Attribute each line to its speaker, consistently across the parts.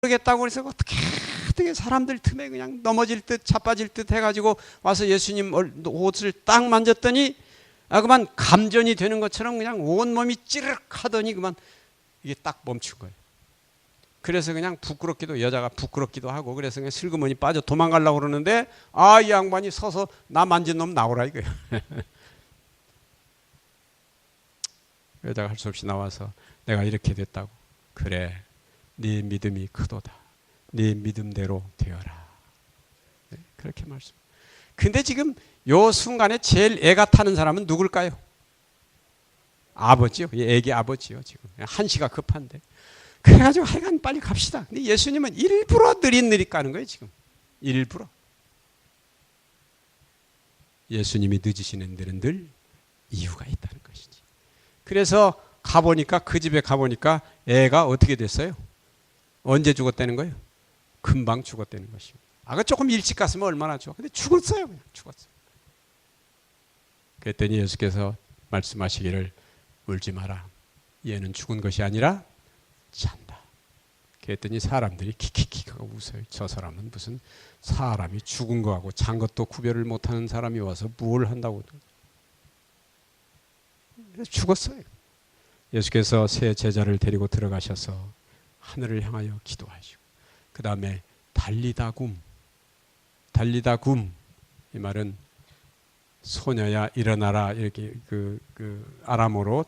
Speaker 1: 모르겠다고 그래서 어떻게 사람들 틈에 그냥 넘어질 듯 자빠질 듯 해가지고 와서 예수님 옷을 딱 만졌더니 그만 감전이 되는 것처럼 그냥 온몸이 찌르륵 하더니 그만 이게 딱 멈춘 거예요. 그래서 그냥 부끄럽기도, 여자가 부끄럽기도 하고, 그래서 그냥 슬그머니 빠져 도망가려고 그러는데 이 양반이 서서 나 만진 놈 나오라 이거예요. 여자가 할 수 없이 나와서 내가 이렇게 됐다고. 그래, 네 믿음이 크도다. 네 믿음대로 되어라. 네, 그렇게 말씀. 근데 지금 요 순간에 제일 애가 타는 사람은 누굴까요? 아버지요. 애기 아버지요. 지금 한시가 급한데. 그래가지고 하여간 빨리 갑시다. 근데 예수님은 일부러 느릿느릿 가는 거예요. 지금 일부러. 예수님이 늦으시는 데는 늘 이유가 있다는 것이지. 그래서 가보니까, 그 집에 가보니까 애가 어떻게 됐어요? 언제 죽었다는 거예요? 금방 죽었다는 것입니다. 그 조금 일찍 갔으면 얼마나 좋아. 근데 죽었어요. 그냥 죽었어요. 그랬더니 예수께서 말씀하시기를 울지 마라. 얘는 죽은 것이 아니라 잔다. 그랬더니 사람들이 킥킥킥 하고 웃어요. 저 사람은 무슨 사람이 죽은 거하고 잔 것도 구별을 못하는 사람이 와서 뭘 한다고. 죽었어요. 예수께서 새 제자를 데리고 들어가셔서 하늘을 향하여 기도하시고, 그 다음에 달리다굼, 이 말은 소녀야 일어나라, 이렇게 그 아람어로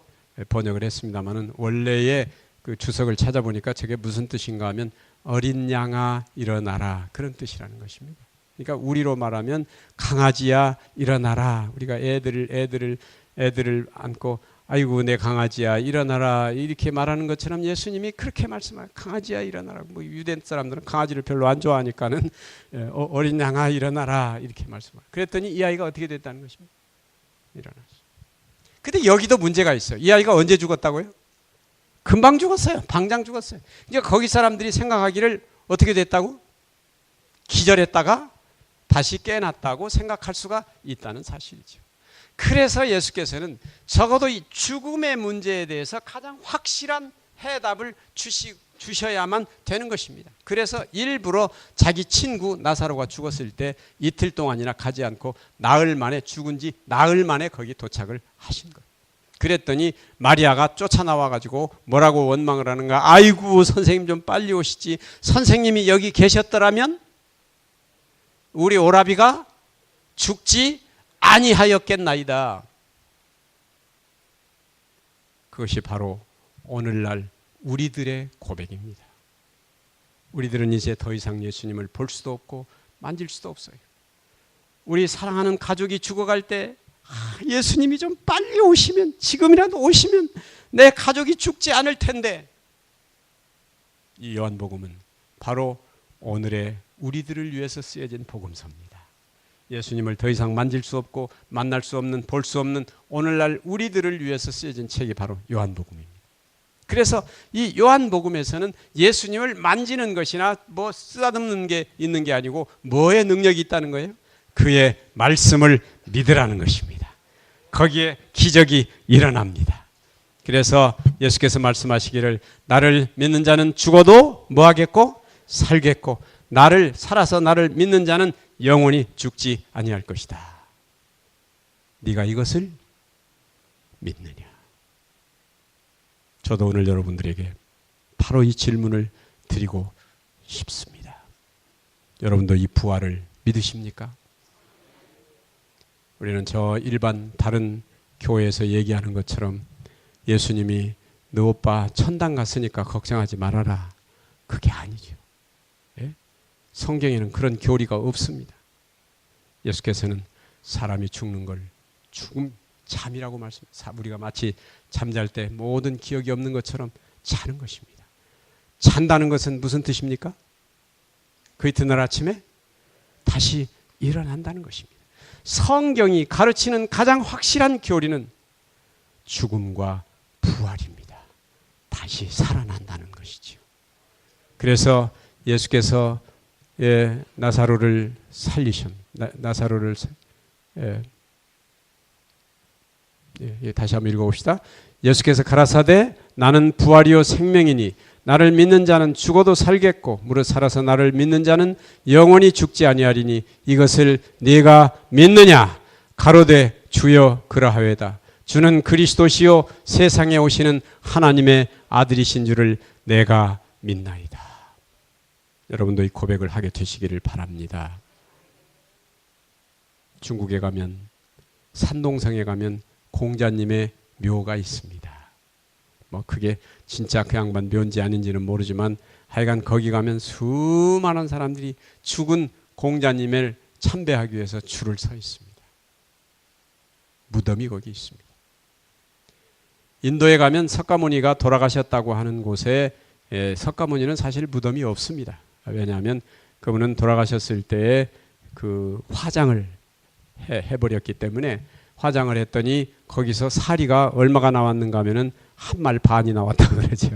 Speaker 1: 번역을 했습니다만은 원래의 그 주석을 찾아보니까 저게 무슨 뜻인가 하면 어린 양아 일어나라, 그런 뜻이라는 것입니다. 그러니까 우리로 말하면 강아지야 일어나라. 우리가 애들을 안고 아이고 내 강아지야 일어나라 이렇게 말하는 것처럼 예수님이 그렇게 말씀하세요. 강아지야 일어나라. 뭐 유대 사람들은 강아지를 별로 안 좋아하니까는 어린 양아 일어나라 이렇게 말씀하세요. 그랬더니 이 아이가 어떻게 됐다는 것입니다. 일어났어요. 근데 여기도 문제가 있어요. 이 아이가 언제 죽었다고요? 금방 죽었어요. 당장 죽었어요. 이제 거기 사람들이 생각하기를 어떻게 됐다고? 기절했다가 다시 깨났다고 생각할 수가 있다는 사실이죠. 그래서 예수께서는 적어도 이 죽음의 문제에 대해서 가장 확실한 해답을 주셔야만 되는 것입니다. 그래서 일부러 자기 친구 나사로가 죽었을 때 이틀 동안이나 가지 않고 나흘 만에, 죽은 지 나흘 만에 거기 도착을 하신 거예요. 그랬더니 마리아가 쫓아나와가지고 뭐라고 원망을 하는가? 아이고 선생님 좀 빨리 오시지. 선생님이 여기 계셨더라면 우리 오라비가 죽지 아니하였겠나이다. 그것이 바로 오늘날 우리들의 고백입니다. 우리들은 이제 더 이상 예수님을 볼 수도 없고 만질 수도 없어요. 우리 사랑하는 가족이 죽어갈 때 예수님이 좀 빨리 오시면, 지금이라도 오시면 내 가족이 죽지 않을 텐데. 이 요한복음은 바로 오늘의 우리들을 위해서 쓰여진 복음서입니다. 예수님을 더 이상 만질 수 없고 만날 수 없는, 볼 수 없는 오늘날 우리들을 위해서 쓰여진 책이 바로 요한복음입니다. 그래서 이 요한복음에서는 예수님을 만지는 것이나 뭐 쓰다듬는 게 있는 게 아니고 뭐의 능력이 있다는 거예요? 그의 말씀을 믿으라는 것입니다. 거기에 기적이 일어납니다. 그래서 예수께서 말씀하시기를 나를 믿는 자는 죽어도 뭐 하겠고? 살겠고 살아서 나를 믿는 자는 영원히 죽지 아니할 것이다. 네가 이것을 믿느냐? 저도 오늘 여러분들에게 바로 이 질문을 드리고 싶습니다. 여러분도 이 부활을 믿으십니까? 우리는 저 일반 다른 교회에서 얘기하는 것처럼 예수님이 너 오빠 천당 갔으니까 걱정하지 말아라. 그게 아니죠. 예? 성경에는 그런 교리가 없습니다. 예수께서는 사람이 죽는 걸 죽음 잠이라고 말씀하십니다. 우리가 마치 잠잘 때 모든 기억이 없는 것처럼 자는 것입니다. 잔다는 것은 무슨 뜻입니까? 그 이튿날 아침에 다시 일어난다는 것입니다. 성경이 가르치는 가장 확실한 교리는 죽음과 부활입니다. 다시 살아난다는 것이죠. 그래서 예수께서 나사로를 다시 한번 읽어봅시다. 예수께서 가라사대 나는 부활이요 생명이니 나를 믿는 자는 죽어도 살겠고 무릇 살아서 나를 믿는 자는 영원히 죽지 아니하리니 이것을 네가 믿느냐? 가로되 주여 그러하외다. 주는 그리스도시요 세상에 오시는 하나님의 아들이신 줄을 내가 믿나이다. 여러분도 이 고백을 하게 되시기를 바랍니다. 중국에 가면, 산동성에 가면 공자님의 묘가 있습니다. 뭐 그게 진짜 그 양반 묘인지 아닌지는 모르지만 하여간 거기 가면 수많은 사람들이 죽은 공자님을 참배하기 위해서 줄을 서 있습니다. 무덤이 거기 있습니다. 인도에 가면 석가모니가 돌아가셨다고 하는 곳에 석가모니는 사실 무덤이 없습니다. 왜냐하면 그분은 돌아가셨을 때에 그 화장을 해버렸기 때문에 화장을 했더니 거기서 사리가 얼마가 나왔는가 하면은 한 말 반이 나왔다고 그러죠.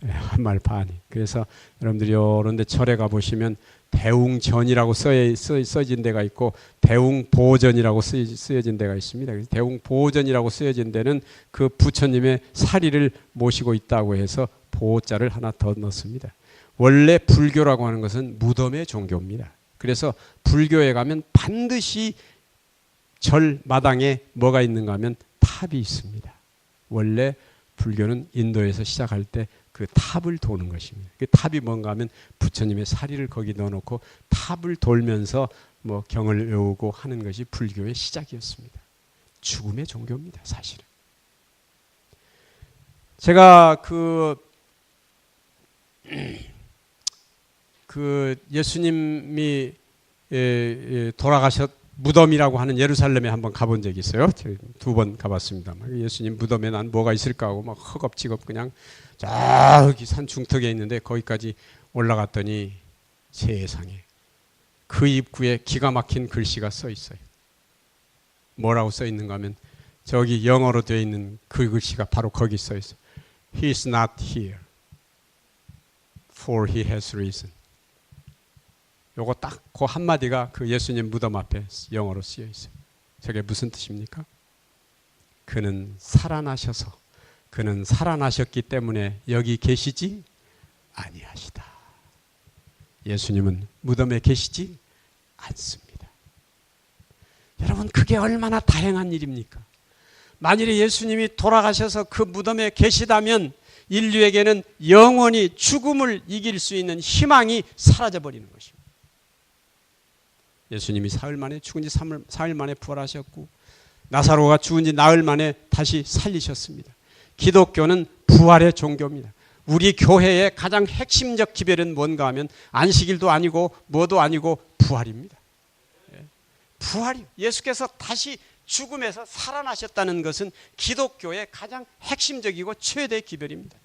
Speaker 1: 한 말 반이. 그래서 여러분들이 이런 데 절에 가보시면 대웅전이라고 써진 데가 있고 대웅보전이라고 쓰여진 데가 있습니다. 대웅보전이라고 쓰여진 데는 그 부처님의 사리를 모시고 있다고 해서 보자를 하나 더 넣습니다. 원래 불교라고 하는 것은 무덤의 종교입니다. 그래서 불교에 가면 반드시 절 마당에 뭐가 있는가 하면 탑이 있습니다. 원래 불교는 인도에서 시작할 때 그 탑을 도는 것입니다. 그 탑이 뭔가 하면 부처님의 사리를 거기 넣어놓고 탑을 돌면서 뭐 경을 외우고 하는 것이 불교의 시작이었습니다. 죽음의 종교입니다, 사실은. 제가 예수님이 무덤이라고 하는 예루살렘에 한번 가본 적이 있어요. 2번 가봤습니다. 예수님 무덤에 난 뭐가 있을까 하고 막 허겁지겁 그냥 저기 산 중턱에 있는데 거기까지 올라갔더니 세상에 그 입구에 기가 막힌 글씨가 써 있어요. 뭐라고 써 있는가 하면 저기 영어로 되어 있는 그 글씨가 바로 거기 써 있어요. He is not here, for he has risen. 요거 딱 그 한마디가 그 예수님 무덤 앞에 영어로 쓰여 있어요. 저게 무슨 뜻입니까? 그는 살아나셔서 그는 살아나셨기 때문에 여기 계시지 아니하시다. 예수님은 무덤에 계시지 않습니다. 여러분 그게 얼마나 다행한 일입니까? 만일에 예수님이 돌아가셔서 그 무덤에 계시다면 인류에게는 영원히 죽음을 이길 수 있는 희망이 사라져버리는 것입니다. 예수님이 사흘 만에 죽은 지 사흘 만에 부활하셨고 나사로가 죽은 지 나흘 만에 다시 살리셨습니다. 기독교는 부활의 종교입니다. 우리 교회의 가장 핵심적 기별은 뭔가 하면 안식일도 아니고 뭐도 아니고 부활입니다. 부활이요. 예수께서 다시 죽음에서 살아나셨다는 것은 기독교의 가장 핵심적이고 최대의 기별입니다.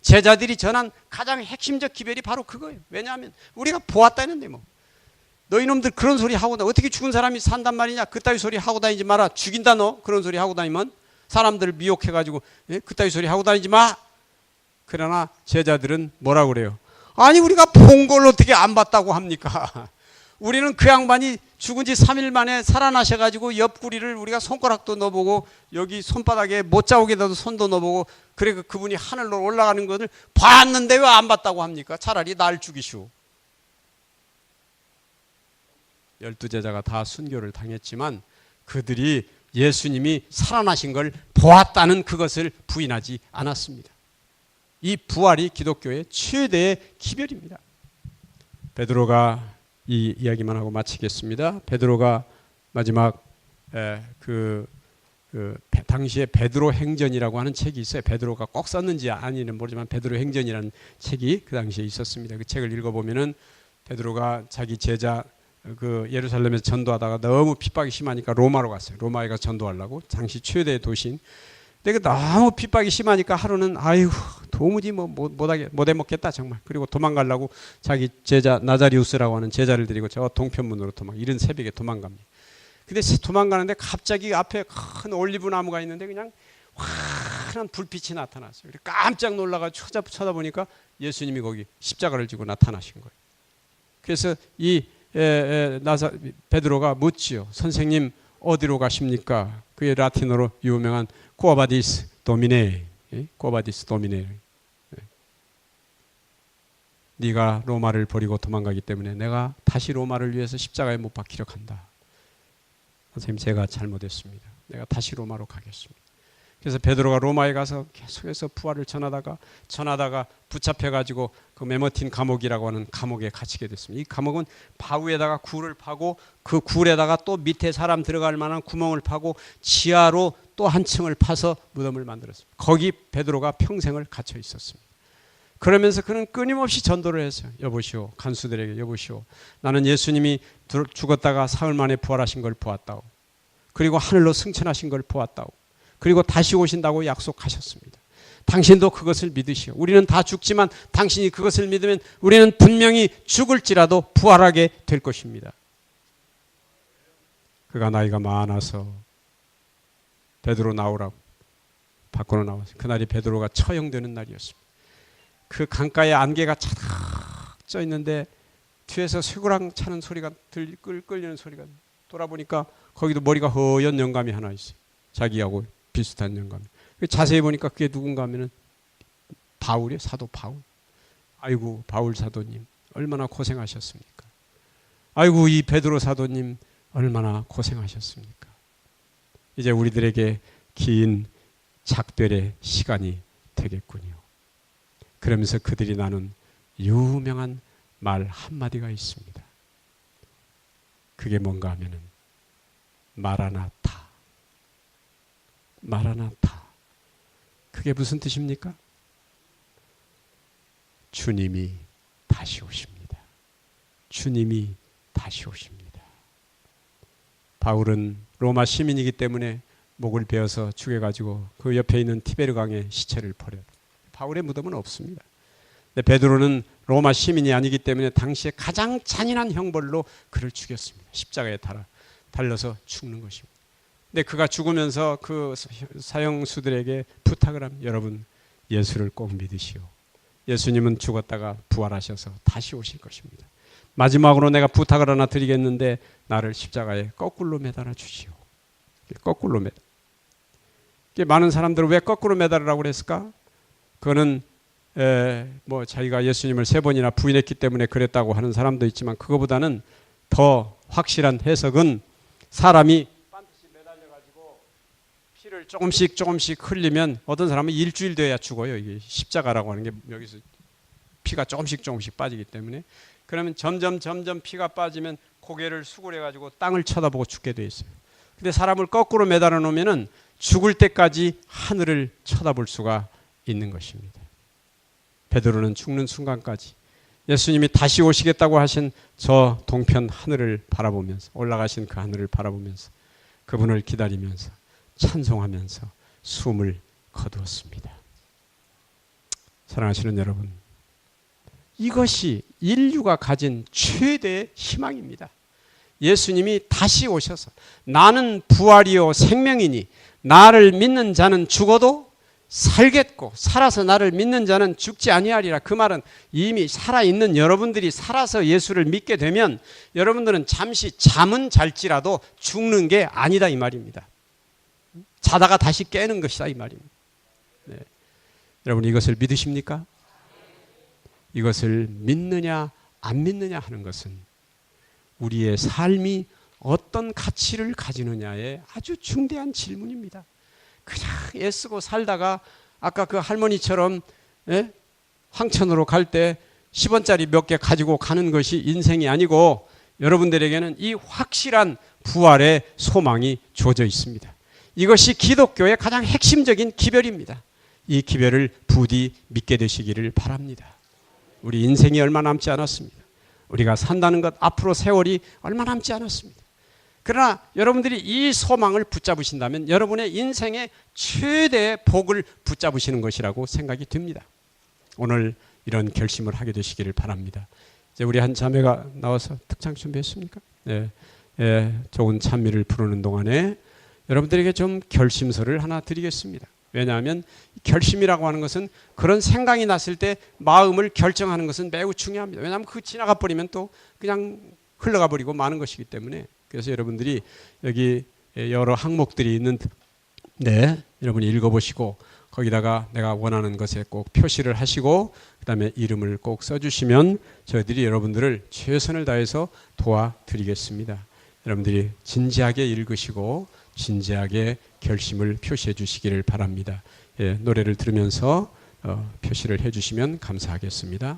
Speaker 1: 제자들이 전한 가장 핵심적 기별이 바로 그거예요. 왜냐하면 우리가 보았다는데 뭐 너희놈들 그런 소리 하고 어떻게 죽은 사람이 산단 말이냐 그따위 소리 하고 다니지 마라. 죽인다 너 그런 소리 하고 다니면 사람들을 미혹해가지고 그따위 소리 하고 다니지 마. 그러나 제자들은 뭐라고 그래요? 아니 우리가 본 걸 어떻게 안 봤다고 합니까? 우리는 그 양반이 죽은 지 3일 만에 살아나셔가지고 옆구리를 우리가 손가락도 넣어보고 여기 손바닥에 못자국에다도 손도 넣어보고 그래 그분이 하늘로 올라가는 것을 봤는데 왜 안 봤다고 합니까? 차라리 날 죽이시오. 12제자가 다 순교를 당했지만 그들이 예수님이 살아나신 걸 보았다는 그것을 부인하지 않았습니다. 이 부활이 기독교의 최대의 기별입니다. 베드로가 이 이야기만 하고 마치겠습니다. 베드로가 마지막 당시에 베드로 행전이라고 하는 책이 있어요. 베드로가 꼭 썼는지 아니는 모르지만 베드로 행전이라는 책이 그 당시에 있었습니다. 그 책을 읽어보면은 베드로가 자기 제자 예루살렘에서 전도하다가 너무 핍박이 심하니까 로마로 갔어요. 로마에 가서 전도하려고 당시 최대의 도시인. 근데 너무 핍박이 심하니까 하루는 아이고 도무지 못 해먹겠다 정말. 그리고 도망가려고 자기 제자 나자리우스라고 하는 제자를 데리고 저 동편문으로 이른 새벽에 도망갑니다. 근데 도망가는데 갑자기 앞에 큰 올리브 나무가 있는데 그냥 환한 불빛이 나타났어요. 깜짝 놀라가지고 쳐다보니까 예수님이 거기 십자가를 지고 나타나신 거예요. 그래서 베드로가 묻지요. 선생님 어디로 가십니까? 그의 라틴어로 유명한 꼬바디스 도미네. 꼬바디스 도미네. 네가 로마를 버리고 도망가기 때문에 내가 다시 로마를 위해서 십자가에 못 박히려 간다. 선생님, 제가 잘못했습니다. 내가 다시 로마로 가겠습니다. 그래서 베드로가 로마에 가서 계속해서 부활을 전하다가 붙잡혀가지고 그 메머틴 감옥이라고 하는 감옥에 갇히게 됐습니다. 이 감옥은 바위에다가 굴을 파고 그 굴에다가 또 밑에 사람 들어갈 만한 구멍을 파고 지하로 또 한 층을 파서 무덤을 만들었습니다. 거기 베드로가 평생을 갇혀 있었습니다. 그러면서 그는 끊임없이 전도를 했어요. 여보시오, 간수들에게 여보시오, 나는 예수님이 죽었다가 사흘 만에 부활하신 걸 보았다고, 그리고 하늘로 승천하신 걸 보았다고, 그리고 다시 오신다고 약속하셨습니다. 당신도 그것을 믿으시오. 우리는 다 죽지만 당신이 그것을 믿으면 우리는 분명히 죽을지라도 부활하게 될 것입니다. 그가 나이가 많아서 베드로 나오라고 밖으로 나왔어요. 그날이 베드로가 처형되는 날이었습니다. 그 강가에 안개가 차닥 쪄 있는데 뒤에서 쇠고랑 차는 소리가 끌리는 소리가, 돌아보니까 거기도 머리가 허연 영감이 하나 있어요. 자기하고 비슷한 영감. 자세히 보니까 그게 누군가 하면은 바울이에요. 사도 바울. 아이고, 바울 사도님 얼마나 고생하셨습니까? 아이고, 이 베드로 사도님 얼마나 고생하셨습니까? 이제 우리들에게 긴 작별의 시간이 되겠군요. 그러면서 그들이 나눈 유명한 말 한마디가 있습니다. 그게 뭔가 하면은 마라나타. 마라나타. 그게 무슨 뜻입니까? 주님이 다시 오십니다. 주님이 다시 오십니다. 바울은 로마 시민이기 때문에 목을 베어서 죽여가지고 그 옆에 있는 티베르강에 시체를 버려요. 바울의 무덤은 없습니다. 근데 베드로는 로마 시민이 아니기 때문에 당시에 가장 잔인한 형벌로 그를 죽였습니다. 십자가에 달려서 죽는 것입니다. 근데 그가 죽으면서 그 사형수들에게 부탁을 합니다. 여러분, 예수를 꼭 믿으시오. 예수님은 죽었다가 부활하셔서 다시 오실 것입니다. 마지막으로 내가 부탁을 하나 드리겠는데 나를 십자가에 거꾸로 매달아 주시오. 거꾸로 매달. 많은 사람들은 왜 거꾸로 매달으라고 그랬을까? 그거는 자기가 예수님을 3번이나 부인했기 때문에 그랬다고 하는 사람도 있지만, 그거보다는 더 확실한 해석은 사람이 반드시 매달려가지고 피를 조금씩 흘리면 어떤 사람은 일주일 돼야 죽어요. 이게 십자가라고 하는 게 여기서 피가 조금씩 빠지기 때문에. 그러면 점점 피가 빠지면 고개를 수그려가지고 땅을 쳐다보고 죽게 돼 있어요. 근데 사람을 거꾸로 매달아 놓으면은 죽을 때까지 하늘을 쳐다볼 수가 있는 것입니다. 베드로는 죽는 순간까지 예수님이 다시 오시겠다고 하신 저 동편 하늘을 바라보면서, 올라가신 그 하늘을 바라보면서 그분을 기다리면서 찬송하면서 숨을 거두었습니다. 사랑하시는 여러분, 이것이 인류가 가진 최대의 희망입니다. 예수님이 다시 오셔서 나는 부활이요 생명이니 나를 믿는 자는 죽어도 살겠고 살아서 나를 믿는 자는 죽지 아니하리라. 그 말은 이미 살아있는 여러분들이 살아서 예수를 믿게 되면 여러분들은 잠시 잠은 잘지라도 죽는 게 아니다 이 말입니다. 자다가 다시 깨는 것이다 이 말입니다. 네. 여러분, 이것을 믿으십니까? 이것을 믿느냐 안 믿느냐 하는 것은 우리의 삶이 어떤 가치를 가지느냐의 아주 중대한 질문입니다. 그냥 애쓰고 살다가 아까 그 할머니처럼 황천으로 갈 때 10원짜리 몇 개 가지고 가는 것이 인생이 아니고, 여러분들에게는 이 확실한 부활의 소망이 주어져 있습니다. 이것이 기독교의 가장 핵심적인 기별입니다. 이 기별을 부디 믿게 되시기를 바랍니다. 우리 인생이 얼마 남지 않았습니다. 우리가 산다는 것, 앞으로 세월이 얼마 남지 않았습니다. 그러나 여러분들이 이 소망을 붙잡으신다면 여러분의 인생의 최대의 복을 붙잡으시는 것이라고 생각이 듭니다. 오늘 이런 결심을 하게 되시기를 바랍니다. 이제 우리 한 자매가 나와서 특창 준비했습니까? 네. 좋은 찬미를 부르는 동안에 여러분들에게 좀 결심서를 하나 드리겠습니다. 왜냐하면 결심이라고 하는 것은 그런 생각이 났을 때 마음을 결정하는 것은 매우 중요합니다. 왜냐하면 그 지나가 버리면 또 그냥 흘러가 버리고 마는 것이기 때문에. 그래서 여러분들이 여기 여러 항목들이 있는데 여러분이 읽어보시고 거기다가 내가 원하는 것에 꼭 표시를 하시고 그 다음에 이름을 꼭 써주시면 저희들이 여러분들을 최선을 다해서 도와드리겠습니다. 여러분들이 진지하게 읽으시고 진지하게 결심을 표시해 주시기를 바랍니다. 예, 노래를 들으면서 표시를 해주시면 감사하겠습니다.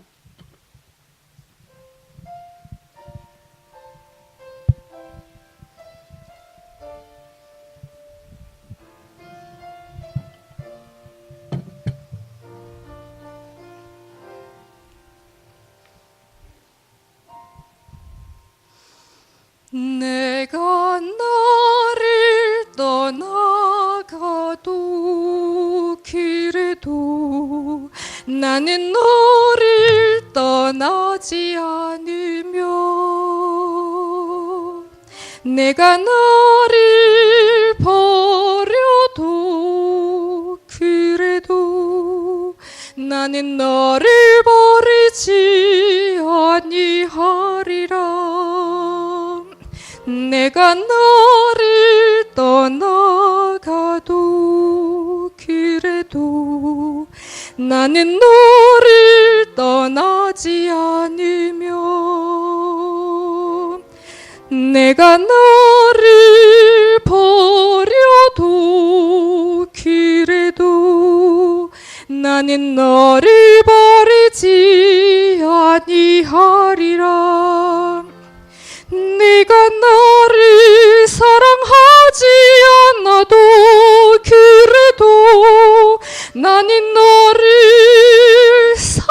Speaker 2: 내가 나를 떠나가도 길에도 나는 너를 떠나지 않으며 내가 나를 버려도 그래도 나는 너를 버리지 아니하리라. 내가 너를 떠나가도 그래도 나는 너를 떠나지 않으며 내가 너를 버려도 그래도 나는 너를 버리지 아니하리라. 네가 나를 사랑하지 않아도 그래도 나는 너를 사랑하며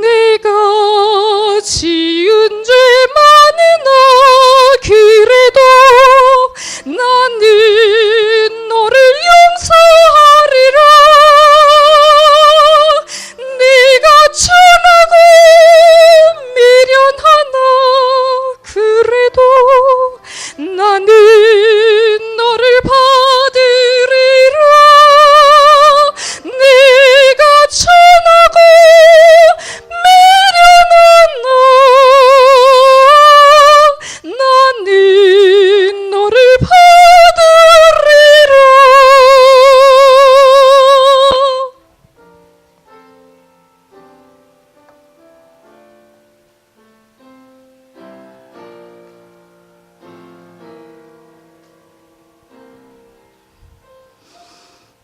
Speaker 2: 내가 지은 죄 많으나 그래도 나는 너를 용서하리라. 네가 천하고 미련하나 그래도 나는 너를 받으리라. 네가 천하고 미련하나 나는 너를 받으리라.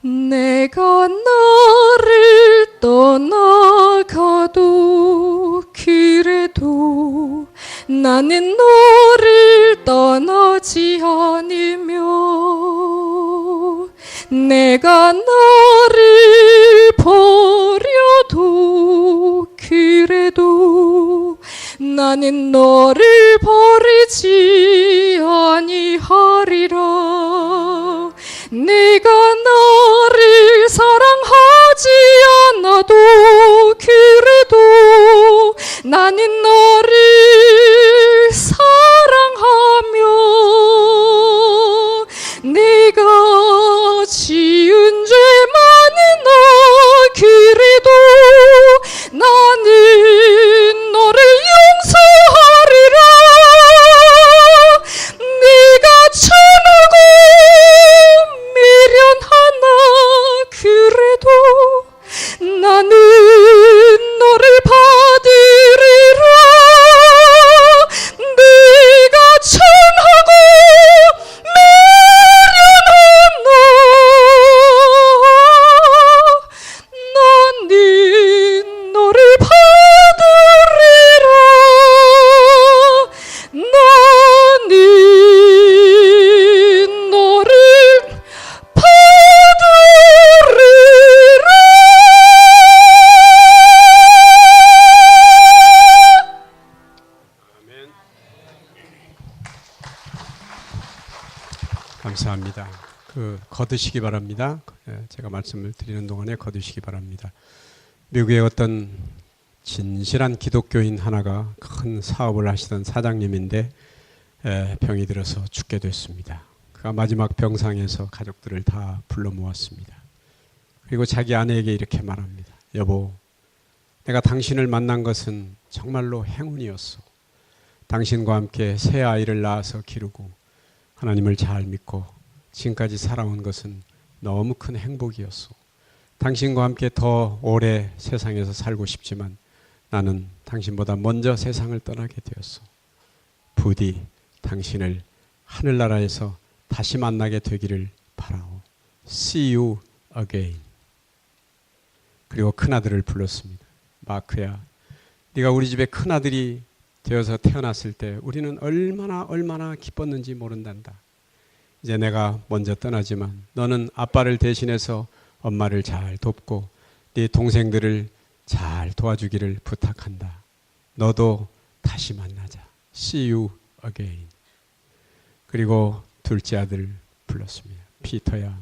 Speaker 2: 내가 나를 떠나가도 그래도 나는 너를 떠나지 않으며 내가 나를 버려도 그래도 나는 너를 버리지 아니하리라. 내가 나를 사랑하지 않아도 그래도 나는 너를 사랑하며 내가 지은 죄 많으나 그래도 나는 너를 용서하리라. 네가 천하고 미련하나 그래도 나는 너를 받으리라. 네가 천하고 미련하나 나는 너를 받으리라. 나는 너를
Speaker 1: 감사합니다. 거두시기 바랍니다. 제가 말씀을 드리는 동안에 거두시기 바랍니다. 미국의 어떤 진실한 기독교인 하나가 큰 사업을 하시던 사장님인데 병이 들어서 죽게 됐습니다. 그가 마지막 병상에서 가족들을 다 불러 모았습니다. 그리고 자기 아내에게 이렇게 말합니다. 여보, 내가 당신을 만난 것은 정말로 행운이었어. 당신과 함께 새 아이를 낳아서 기르고 하나님을 잘 믿고 지금까지 살아온 것은 너무 큰 행복이었소. 당신과 함께 더 오래 세상에서 살고 싶지만 나는 당신보다 먼저 세상을 떠나게 되었소. 부디 당신을 하늘나라에서 다시 만나게 되기를 바라오. See you again. 그리고 큰아들을 불렀습니다. 마크야, 네가 우리 집의 큰아들이 되어서 태어났을 때 우리는 얼마나 기뻤는지 모른단다. 이제 내가 먼저 떠나지만 너는 아빠를 대신해서 엄마를 잘 돕고 네 동생들을 잘 도와주기를 부탁한다. 너도 다시 만나자. See you again. 그리고 둘째 아들 불렀습니다. 피터야,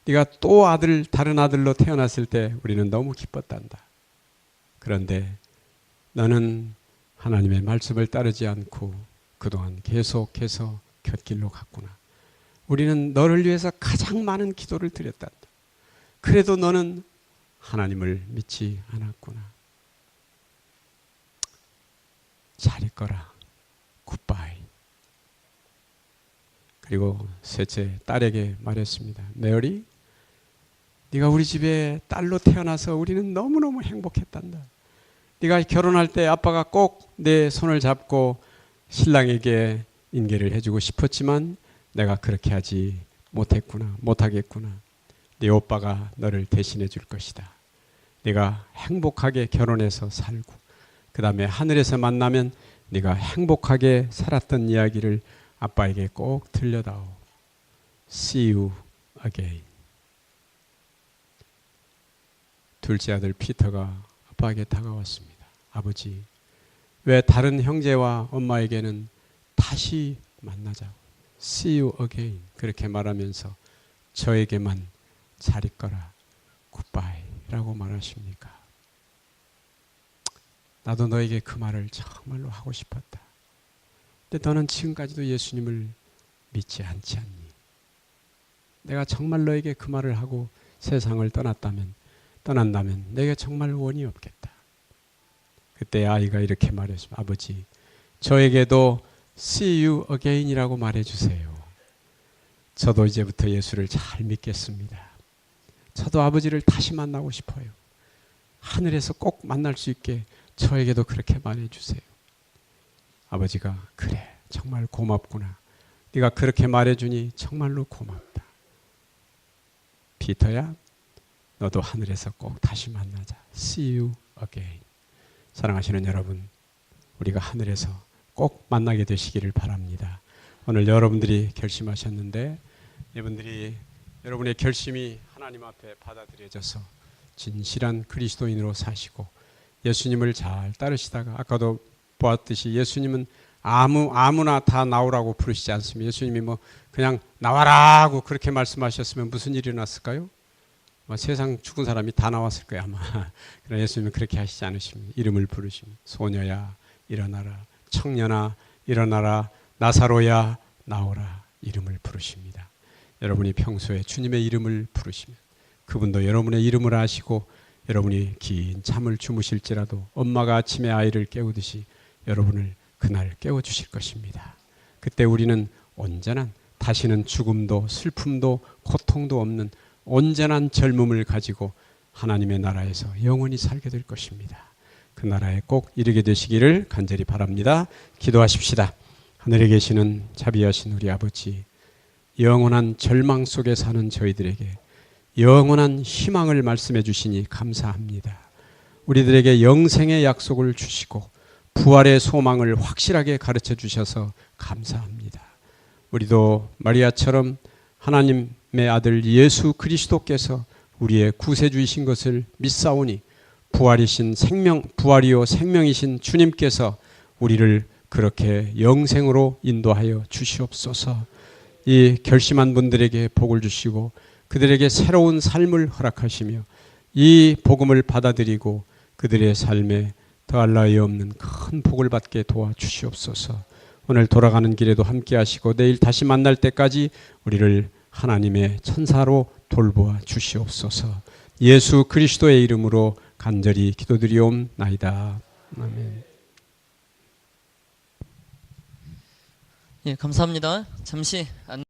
Speaker 1: 네가 또 다른 아들로 태어났을 때 우리는 너무 기뻤단다. 그런데 너는 하나님의 말씀을 따르지 않고 그동안 계속해서 곁길로 갔구나. 우리는 너를 위해서 가장 많은 기도를 드렸단다. 그래도 너는 하나님을 믿지 않았구나. 잘 있거라. 굿바이. 그리고 셋째 딸에게 말했습니다. 메리, 네가 우리 집에 딸로 태어나서 우리는 너무너무 행복했단다. 네가 결혼할 때 아빠가 꼭 내 손을 잡고 신랑에게 인계를 해주고 싶었지만 내가 그렇게 하지 못하겠구나. 네 오빠가 너를 대신해 줄 것이다. 네가 행복하게 결혼해서 살고 그 다음에 하늘에서 만나면 네가 행복하게 살았던 이야기를 아빠에게 꼭 들려다오. See you again. 둘째 아들 피터가 아빠에게 다가왔습니다. 아버지, 왜 다른 형제와 엄마에게는 다시 만나자고 See you again 그렇게 말하면서 저에게만 잘 있거라 굿바이 라고 말하십니까? 나도 너에게 그 말을 정말로 하고 싶었다. 근데 너는 지금까지도 예수님을 믿지 않지 않니? 내가 정말 너에게 그 말을 하고 세상을 떠난다면 내게 정말 원이 없겠다. 그때 아이가 이렇게 말했습니다. 아버지, 저에게도 See you again이라고 말해주세요. 저도 이제부터 예수를 잘 믿겠습니다. 저도 아버지를 다시 만나고 싶어요. 하늘에서 꼭 만날 수 있게 저에게도 그렇게 말해주세요. 아버지가 그래, 정말 고맙구나. 네가 그렇게 말해주니 정말로 고맙다. 피터야, 너도 하늘에서 꼭 다시 만나자. See you again. 사랑하시는 여러분, 우리가 하늘에서 꼭 만나게 되시기를 바랍니다. 오늘 여러분들이 결심하셨는데 여러분의 결심이 하나님 앞에 받아들여져서 진실한 그리스도인으로 사시고 예수님을 잘 따르시다가 아까도 보았듯이 예수님은 아무나 다 나오라고 부르시지 않습니다. 예수님이 뭐 그냥 나와라고 그렇게 말씀하셨으면 무슨 일이 일어났을까요? 세상 죽은 사람이 다 나왔을 거예요 아마. 그러나 예수님은 그렇게 하시지 않으십니다. 이름을 부르십니다. 소녀야 일어나라, 청년아 일어나라, 나사로야 나오라 이름을 부르십니다. 여러분이 평소에 주님의 이름을 부르시면 그분도 여러분의 이름을 아시고 여러분이 긴 잠을 주무실지라도 엄마가 아침에 아이를 깨우듯이 여러분을 그날 깨워주실 것입니다. 그때 우리는 온전한 다시는 죽음도 슬픔도 고통도 없는 온전한 젊음을 가지고 하나님의 나라에서 영원히 살게 될 것입니다. 그 나라에 꼭 이르게 되시기를 간절히 바랍니다. 기도하십시다. 하늘에 계시는 자비하신 우리 아버지, 영원한 절망 속에 사는 저희들에게 영원한 희망을 말씀해 주시니 감사합니다. 우리들에게 영생의 약속을 주시고 부활의 소망을 확실하게 가르쳐 주셔서 감사합니다. 우리도 마리아처럼 하나님의 아들 예수 그리스도께서 우리의 구세주이신 것을 믿사오니 부활이요 생명이신 주님께서 우리를 그렇게 영생으로 인도하여 주시옵소서. 이 결심한 분들에게 복을 주시고 그들에게 새로운 삶을 허락하시며 이 복음을 받아들이고 그들의 삶에 더할 나위 없는 큰 복을 받게 도와주시옵소서. 오늘 돌아가는 길에도 함께 하시고 내일 다시 만날 때까지 우리를 하나님의 천사로 돌보아 주시옵소서. 예수 그리스도의 이름으로 간절히 기도드리옵나이다. 아멘.
Speaker 3: 예, 감사합니다. 잠시